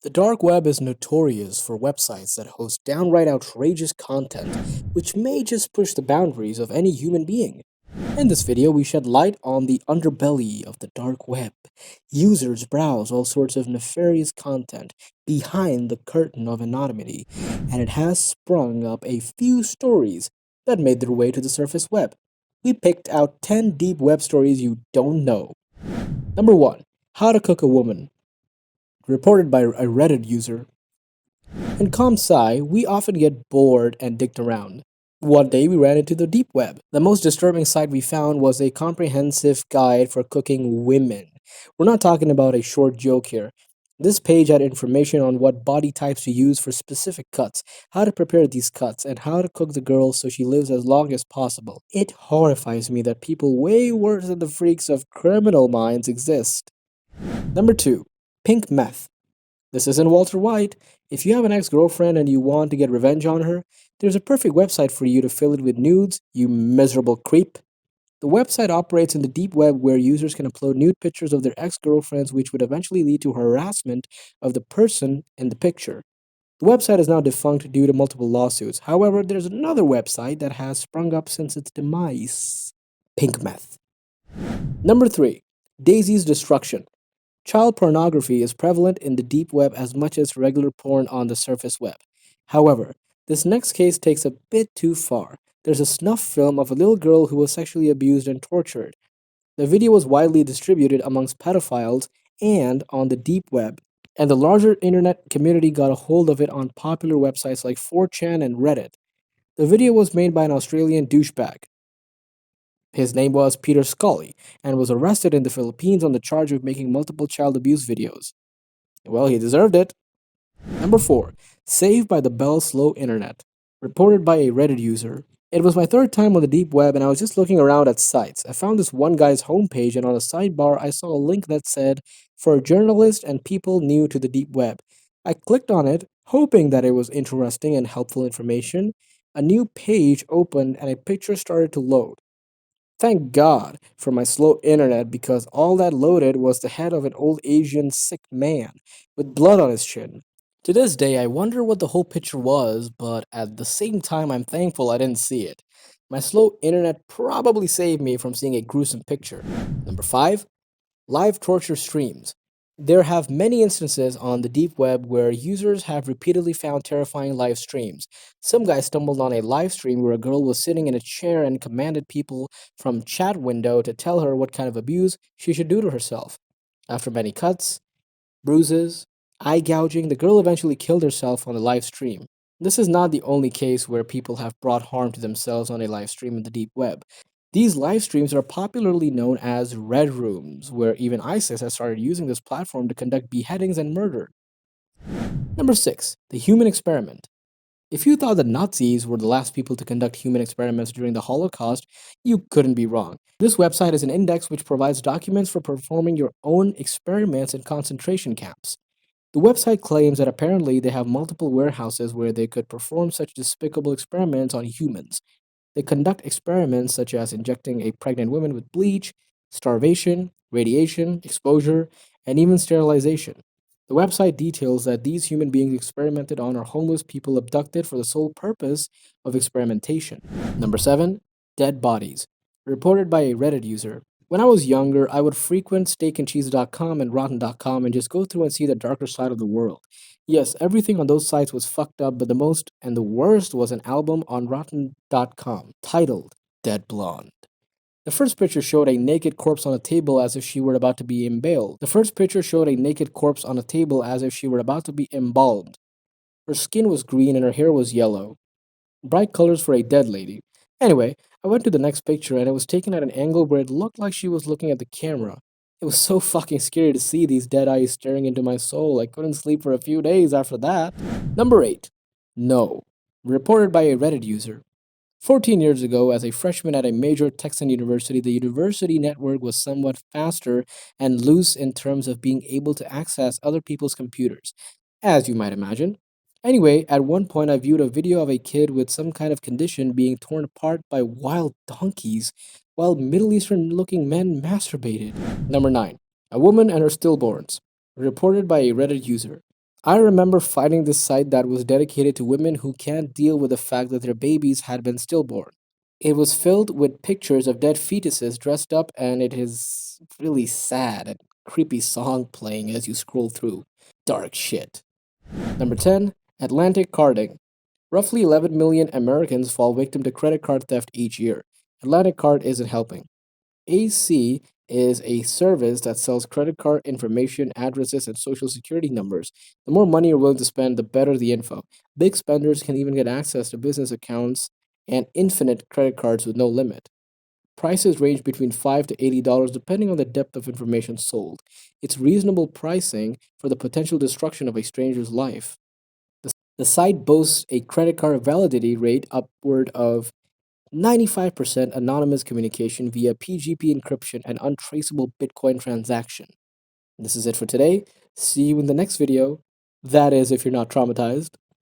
The dark web is notorious for websites that host downright outrageous content, which may just push the boundaries of any human being. In this video, we shed light on the underbelly of the dark web. Users browse all sorts of nefarious content behind the curtain of anonymity, and it has sprung up a few stories that made their way to the surface web. We picked out 10 deep web stories you don't know. Number 1. How to Cook a Woman. Reported by a Reddit user. In COMMENT, we often get bored and dicked around. One day we ran into the deep web. The most disturbing site we found was a comprehensive guide for cooking women. We're not talking about a short joke here. This page had information on what body types to use for specific cuts, how to prepare these cuts, and how to cook the girl so she lives as long as possible. It horrifies me that people way worse than the freaks of criminal minds exist. Number 2. Pink Meth. This isn't Walter White. If you have an ex-girlfriend and you want to get revenge on her, there's a perfect website for you to fill it with nudes, you miserable creep. The website operates in the deep web where users can upload nude pictures of their ex-girlfriends, which would eventually lead to harassment of the person in the picture. The website is now defunct due to multiple lawsuits. However, there's another website that has sprung up since its demise. Pink Meth. Number 3. Daisy's Destruction. Child pornography is prevalent in the deep web as much as regular porn on the surface web. However, this next case takes a bit too far. There's a snuff film of a little girl who was sexually abused and tortured. The video was widely distributed amongst pedophiles and on the deep web, and the larger internet community got a hold of it on popular websites like 4chan and Reddit. The video was made by an Australian douchebag. His name was Peter Scully and was arrested in the Philippines on the charge of making multiple child abuse videos. Well, he deserved it. Number 4. Saved by the Bell Slow Internet. Reported by a Reddit user. It was my third time on the deep web and I was just looking around at sites. I found this one guy's homepage and on a sidebar I saw a link that said, "For journalists and people new to the deep web." I clicked on it, hoping that it was interesting and helpful information. A new page opened and a picture started to load. Thank God for my slow internet because all that loaded was the head of an old Asian sick man with blood on his chin. To this day, I wonder what the whole picture was, but at the same time, I'm thankful I didn't see it. My slow internet probably saved me from seeing a gruesome picture. Number 5. Live torture streams. There have many instances on the deep web where users have repeatedly found terrifying live streams. Some guy stumbled on a live stream where a girl was sitting in a chair and commanded people from chat window to tell her what kind of abuse she should do to herself. After many cuts, bruises, eye gouging, the girl eventually killed herself on the live stream. This is not the only case where people have brought harm to themselves on a live stream in the deep web. These live streams are popularly known as red rooms, where even ISIS has started using this platform to conduct beheadings and murder. Number 6. The Human Experiment. If you thought the Nazis were the last people to conduct human experiments during the Holocaust, you couldn't be wrong. This website is an index which provides documents for performing your own experiments in concentration camps. The website claims that apparently they have multiple warehouses where they could perform such despicable experiments on humans. They conduct experiments such as injecting a pregnant woman with bleach, starvation, radiation, exposure, and even sterilization. The website details that these human beings experimented on are homeless people abducted for the sole purpose of experimentation. Number 7. Dead bodies. Reported by a Reddit user. When I was younger, I would frequent steakandcheese.com and rotten.com and just go through and see the darker side of the world. Yes, everything on those sites was fucked up, but the most and the worst was an album on rotten.com titled Dead Blonde. The first picture showed a naked corpse on a table as if she were about to be embalmed. The first picture showed a naked corpse on a table as if she were about to be embalmed. Her skin was green and her hair was yellow. Bright colors for a dead lady. Anyway, I went to the next picture and it was taken at an angle where it looked like she was looking at the camera. It was so fucking scary to see these dead eyes staring into my soul. I couldn't sleep for a few days after that. Number 8. No. Reported by a Reddit user. 14 years ago, as a freshman at a major Texan university, the university network was somewhat faster and loose in terms of being able to access other people's computers, as you might imagine. Anyway, at one point I viewed a video of a kid with some kind of condition being torn apart by wild donkeys while Middle Eastern looking men masturbated. Number 9. A woman and her stillborns. Reported by a Reddit user. I remember finding this site that was dedicated to women who can't deal with the fact that their babies had been stillborn. It was filled with pictures of dead fetuses dressed up, and it is really sad and creepy song playing as you scroll through. Dark shit. Number 10, Atlantic Carding. Roughly 11 million Americans fall victim to credit card theft each year. Atlantic Card isn't helping. AC is a service that sells credit card information, addresses, and social security numbers. The more money you're willing to spend, the better the info. Big spenders can even get access to business accounts and infinite credit cards with no limit. Prices range between $5 to $80 depending on the depth of information sold. It's reasonable pricing for the potential destruction of a stranger's life. The site boasts a credit card validity rate upward of 95% anonymous communication via PGP encryption and untraceable Bitcoin transaction. This is it for today. See you in the next video. That is, if you're not traumatized.